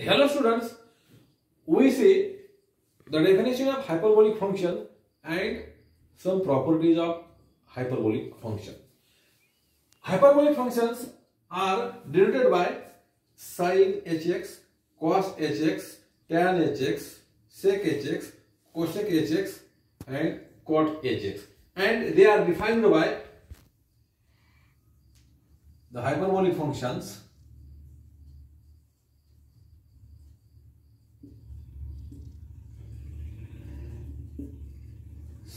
Hello students, we see the definition of hyperbolic function and some properties of hyperbolic function. Hyperbolic functions are denoted by sin hx, cos hx, tan hx, sec hx, cosec hx and cot hx, and they are defined by the hyperbolic functions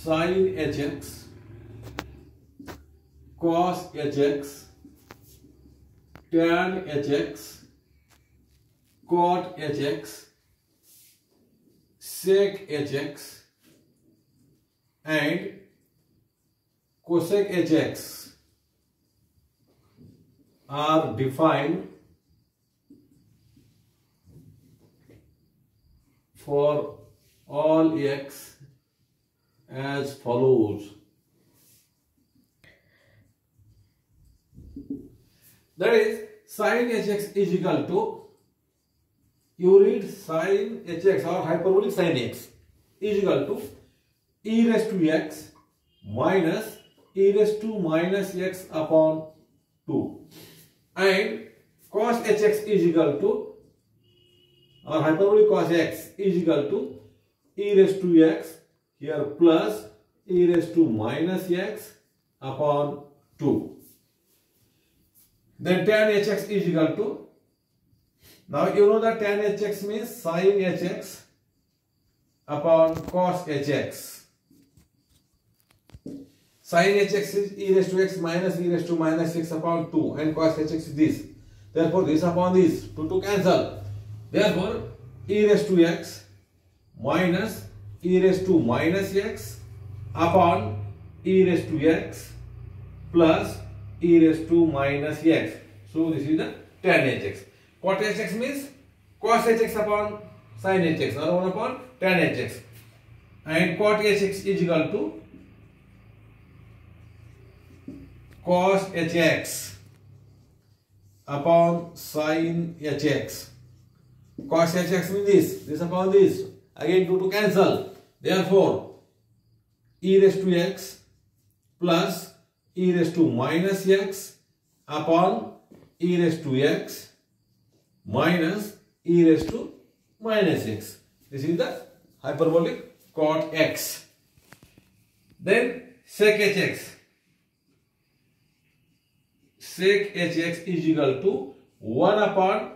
sin hx, cos hx, tan hx, cot hx, sec hx and cosec hx are defined for all x as follows. That is, sin hx is equal to, you read sin hx or hyperbolic sin x is equal to e raised to x minus e raised to minus x upon 2, and cos hx is equal to, or hyperbolic cos x is equal to e raised to x here plus e raised to minus x upon 2. Then tan hx is equal to, now you know that tan hx means sin hx upon cos hx. Sin hx is e raised to x minus e raised to minus x upon 2, and cos hx is this. Therefore, this upon this, 2 cancel. Therefore, e raised to x minus e raised to minus x upon e raised to x plus e raised to minus x. So, this is the tan hx. Cot hx means cos hx upon sin hx, or 1 upon tan hx. And cot hx is equal to cos hx upon sin hx. Cos hx means this upon this. Again 2 to cancel. Therefore, e raised to x plus e raised to minus x upon e raised to x minus e raised to minus x. This is the hyperbolic cot x. Then sec hx. Sec hx is equal to 1 upon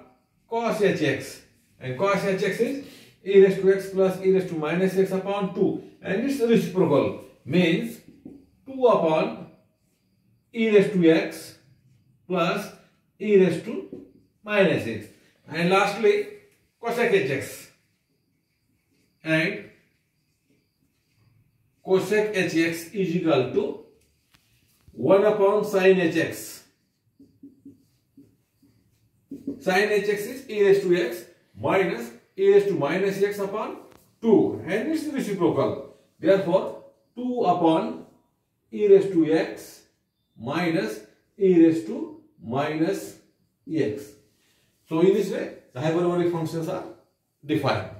cos hx, and cos hx is e raised to x plus e raised to minus x upon 2, and its reciprocal means 2 upon e raised to x plus e raised to minus x. And lastly, cosec hx, and cosec hx is equal to 1 upon sin hx. Sin hx is e raised to x minus e raised to minus x upon 2, and its reciprocal. Therefore, 2 upon e raised to x minus e raised to minus x. So, in this way, the hyperbolic functions are defined.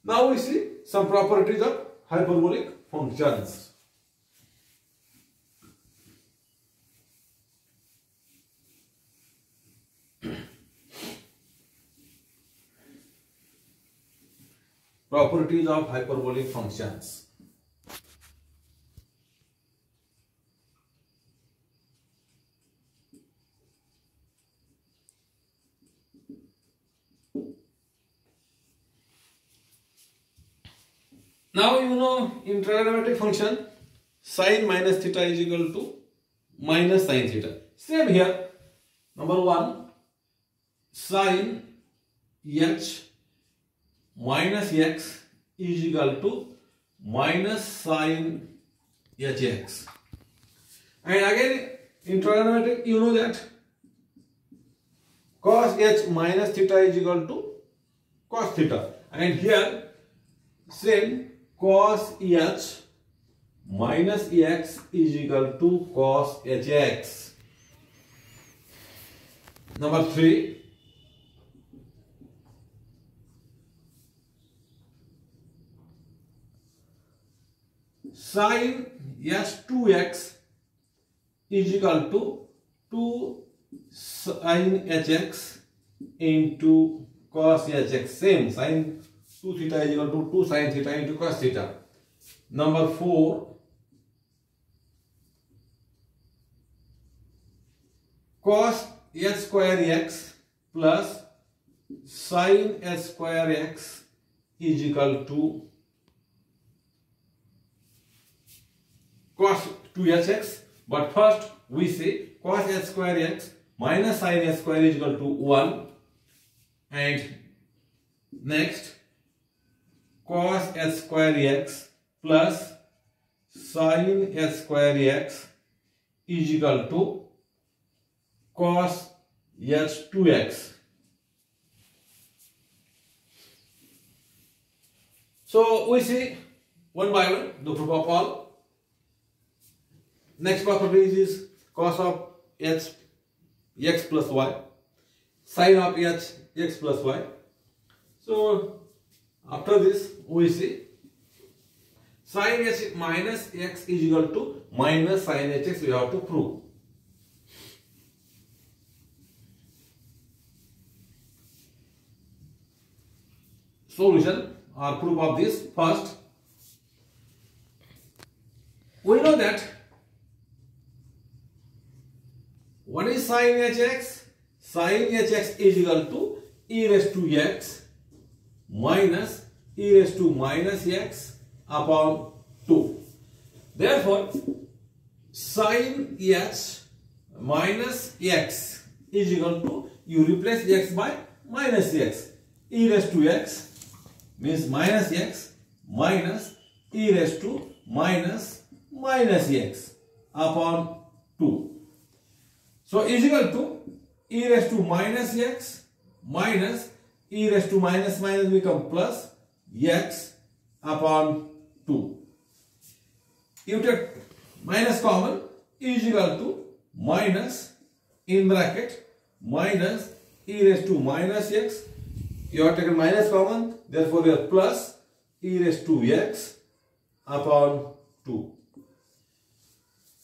Now, we see some properties of hyperbolic functions. Properties of hyperbolic functions. Now you know in trigonometric function sin minus theta is equal to minus sin theta. Same here. Number 1, sin h minus x is equal to minus sin hx. And again in trigonometric you know that cos h minus theta is equal to cos theta, and here same cos h minus x is equal to cos hx. Number 3, sin h2x is equal to 2 sin hx into cos hx. Same, sin 2 theta is equal to 2 sin theta into cos theta. Number 4, cos h square x plus sin h square x is equal to cos 2hx. But first we say cos h square x minus sin h square is equal to 1, and next cos h square x plus sin h square x is equal to cos h2x. So we see one by one the proof of all. Next property is cos of h x plus y, sin of h x plus y. So after this we see sin h minus x is equal to minus sin hx. We have to prove. Solution or proof of this. First, we know that what is sin hx? Sin hx is equal to e raised to x minus e raised to minus x upon 2. Therefore, sin h minus x is equal to, you replace x by minus x. E raised to x means minus x minus e raised to minus x upon 2. So is equal to e raised to minus x minus e raised to minus become plus x upon 2. You take minus common, is equal to minus in bracket minus e raised to minus x. You have taken minus common, therefore you have plus e raised to x upon 2.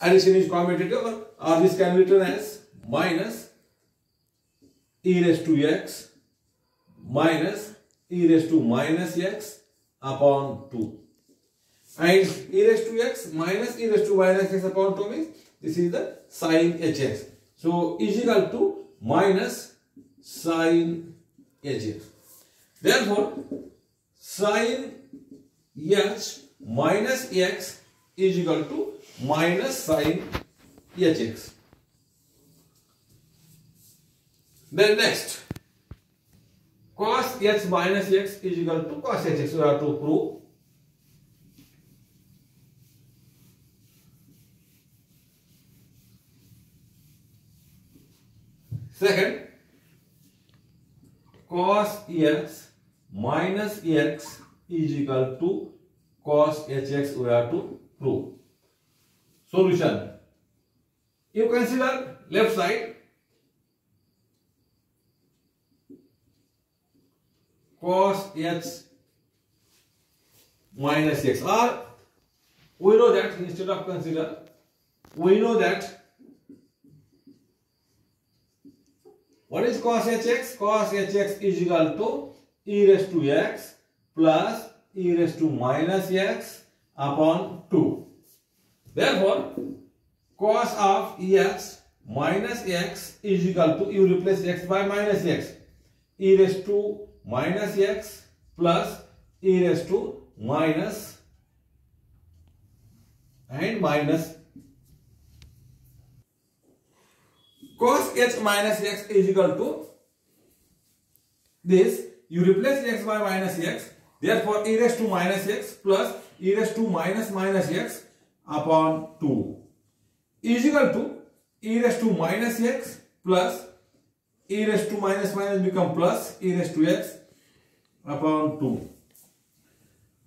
Addition is commutative, or this can be written as minus e raised to x minus e raised to minus x upon 2. And e raised to x minus e raised to minus x upon 2 means this is the sin hx. So is equal to minus sin hx. Therefore, sin h minus x is equal to minus sin hx. Then next, cos h minus x is equal to cos hx. We have to prove. Second, cos x minus x is equal to cos hx. We have to prove. Solution. You consider left side. Cos h minus x, or we know that instead of consider, we know that what is cos hx? Cos hx is equal to e raised to x plus e raised to minus x upon 2. Therefore, cos of h minus x is equal to, you replace x by minus x, e raised to minus x plus e raised to minus and minus. Cos h minus x is equal to this, you replace x by minus x, therefore e raised to minus x plus e raised to minus x upon 2 is equal to e raised to minus x plus e raised to minus become plus e raised to x upon 2.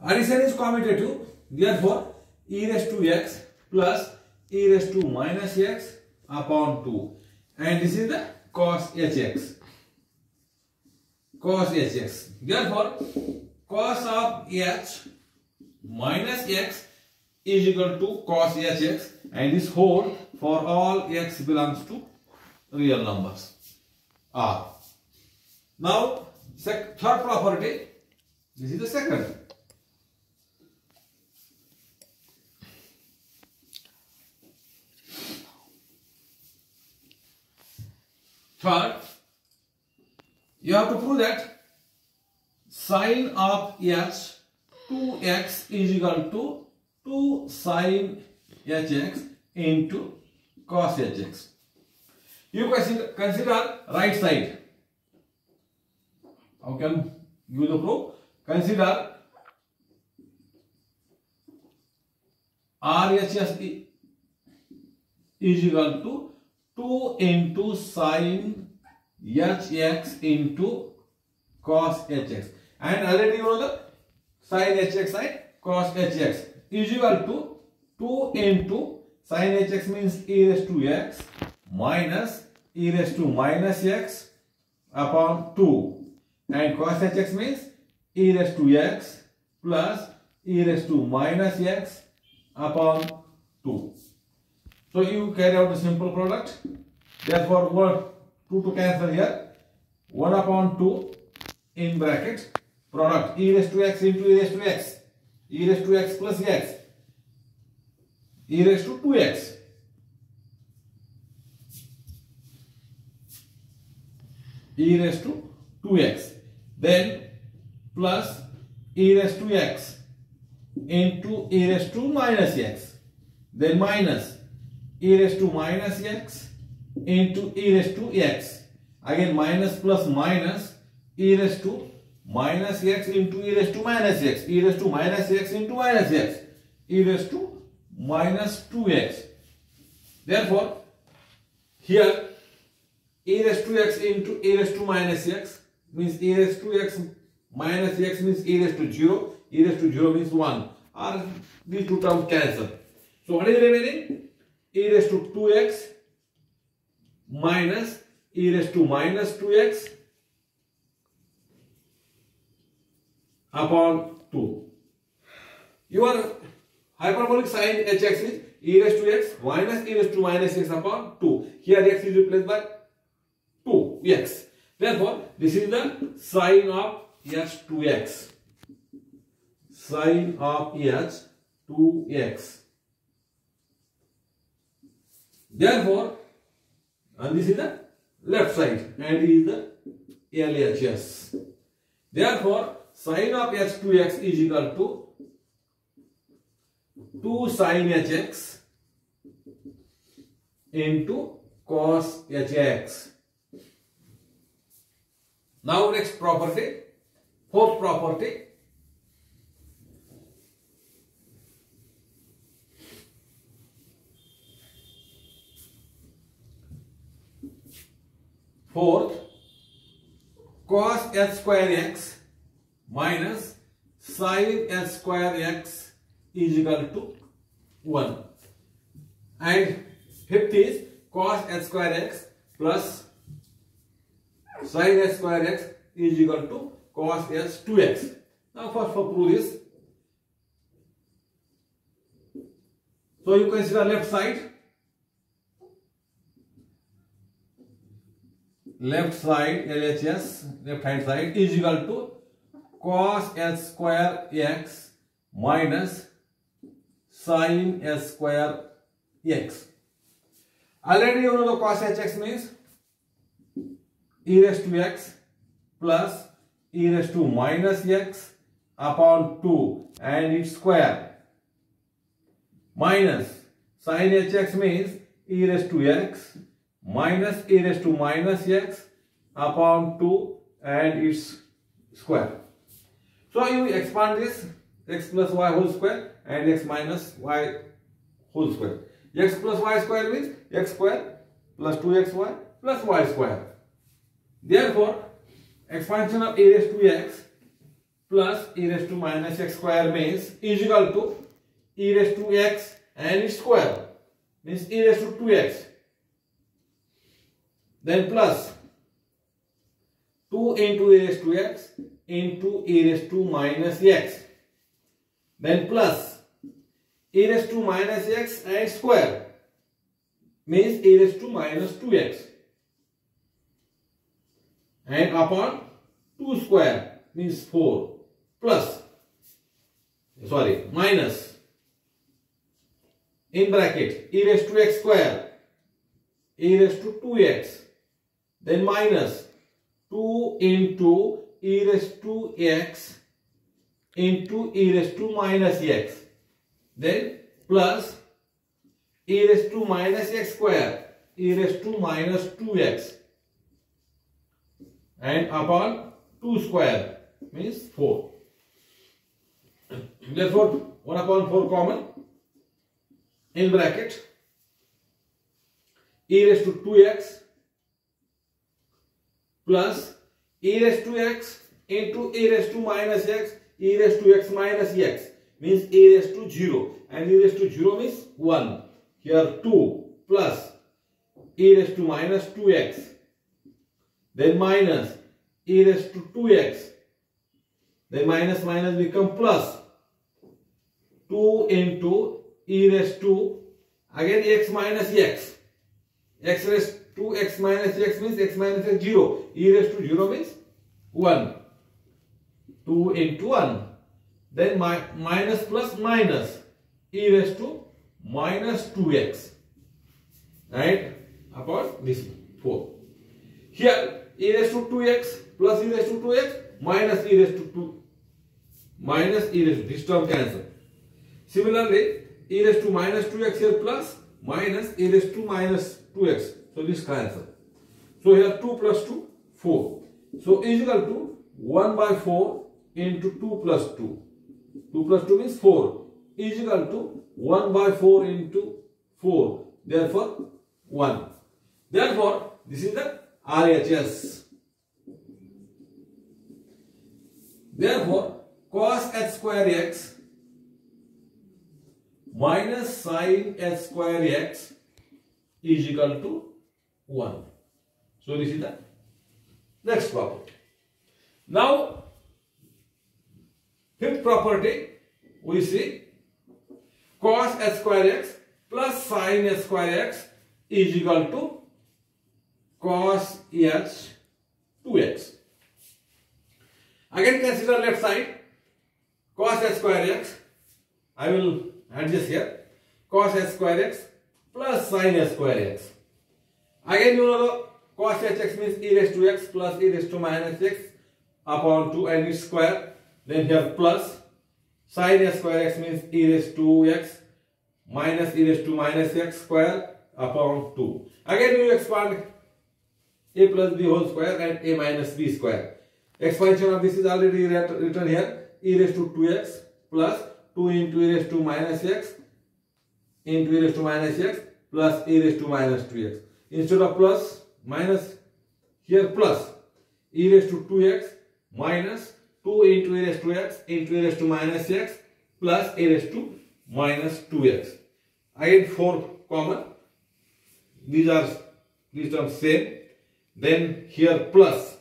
Addition is commutative, therefore e raised to x plus e raised to minus x upon 2, and this is the cos hx. Cos hx. Therefore, cos of h minus x is equal to cos hx, and this hold for all x belongs to real numbers R. Now, third property, this is the second. Third, you have to prove that sine of h 2x is equal to 2 sine hx into cos hx. You consider right side. How can you the proof? Consider RHS is equal to 2 into sine hx into cos hx, and already you know the sine hx sine cos hx is equal to 2 into sine hx means e raised to x minus e raised to minus x upon 2, and cos hx means e raised to x plus e raised to minus x upon 2. So you carry out the simple product. Therefore, what 2 to cancel here. 1 upon 2 in bracket product e raised to x into e raised to x, e raised to x plus x, e raised to 2x. E raised to 2x, then plus e raised to x into e raised to minus x, then minus e raised to minus x into e raised to x, again minus plus minus e raised to minus x into e raised to minus x, e raised to minus x into minus x, e raised to minus 2x. Therefore, here e raised to x into e raised to minus x means e raised to x minus x means e raised to 0, e raised to 0 means 1, or these two terms cancel. So what is remaining? E raised to 2x minus e raised to minus 2x upon 2. Your hyperbolic sine hx is e raised to x minus e raised to minus x upon 2. Here x is replaced by 2x. Therefore, this is the sine of h 2x. Sine of h 2x. Therefore, and this is the left side, and this is the LHS. Therefore, sine of h 2x is equal to 2 sine hx into cos hx. Now next property, fourth property. Fourth, cos h square x minus sin h square x is equal to 1. And fifth is cos h square x plus sin h square x is equal to cos h 2x. Now first for prove this. So you consider left side. Left side LHS, left hand side is equal to cos h square x minus sin h square x. Already you know the cos hx means e raised to x plus e raised to minus x upon 2 and its square, minus sin hx means e raised to x minus e raised to minus x upon 2 and its square. So you expand this, x plus y whole square and x minus y whole square. X plus y square means x square plus 2xy plus y square. Therefore, expansion of e raised to x plus e raised to minus x square means is equal to e raised to x and its square means e raised to 2x. Then plus 2 into e raised to x into e raised to minus x. Then plus e raised to minus x and square means e raised to minus 2x and upon 2 square means 4 plus minus in bracket e raised to x square e raised to 2x then minus 2 into e raised to x into e raised to minus x then plus e raised to minus x square e raised to minus 2x and upon 2 square means 4. Therefore 1 upon 4 common in bracket e raised to 2x plus e raised to x into e raised to minus x e raised to x minus x means e raised to 0 and e raised to 0 means 1. Here 2 plus e raised to minus 2x then minus e raised to 2x then minus minus become plus 2 into e raised to again x minus x x raised to x minus x means x minus x 0 e raised to 0 means 1 2 into 1 then minus plus minus e raised to minus 2x right upon this 4. Here e raised to 2x plus e raised to 2x minus e raised to 2 minus e raised to this term cancel. Similarly e raised to minus 2x here plus minus e raised to minus 2x so this cancel. So here 2 plus 2 4 so is equal to 1 by 4 into 2 plus 2 2 plus 2 means 4 is equal to 1 by 4 into 4 therefore 1. Therefore this is the RHS. Therefore cos h square x minus sin h square x is equal to 1. So this is the next property. Now fifth property we see cos h square x plus sin h square x is equal to cos h 2x. Again consider left side cos h square x. I will adjust here cos h square x plus sin h square x. Again you know cos hx means e raised to x plus e raised to minus x upon 2 and its square. Then here plus sin h square x means e raised to x minus e raised to minus x square upon 2. Again you expand a plus b whole square and a minus b square. Expansion of this is already written here e raised to 2x plus 2 into e raised to minus x into e raised to minus x plus e raised to minus 2x. Instead of plus minus here plus e raised to 2x minus 2 into e raised to x into e raised to minus x plus e raised to minus 2x. Again 4 common. These terms same. Then here plus.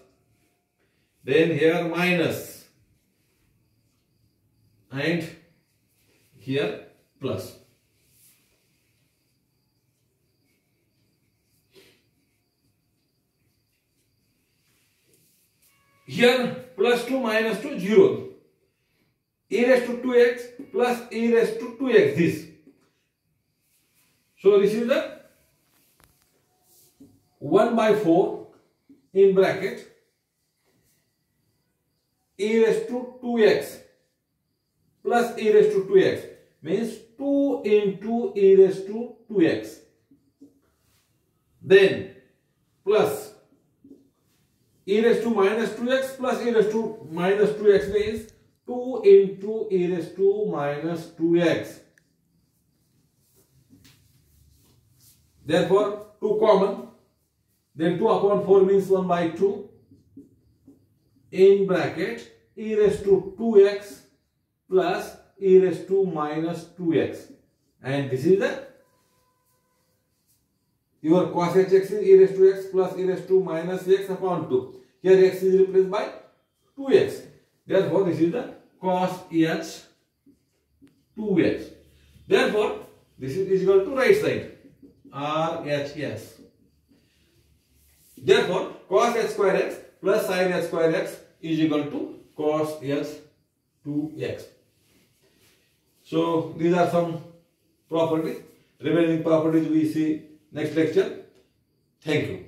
Then here minus. And here plus. Here plus 2 minus 2 0. E raised to 2x plus e raised to 2x this. So this is the 1 by 4 in bracket e raised to 2x plus e raised to 2x means 2 into e raised to 2x. Then plus e raised to minus 2x plus e raised to minus 2x means 2 into e raised to minus 2x. Therefore 2 common. Then 2 upon 4 means 1 by 2 in bracket e raised to 2x plus e raised to minus 2x. And this is the your cos hx is e raised to x plus e raised to minus x upon 2. Here x is replaced by 2x. Therefore this is the cos h 2x. Therefore, this is equal to right side, RHS. Therefore, cos h square x plus sin h square x is equal to cos h 2x. So, these are some properties. Remaining properties we see next lecture. Thank you.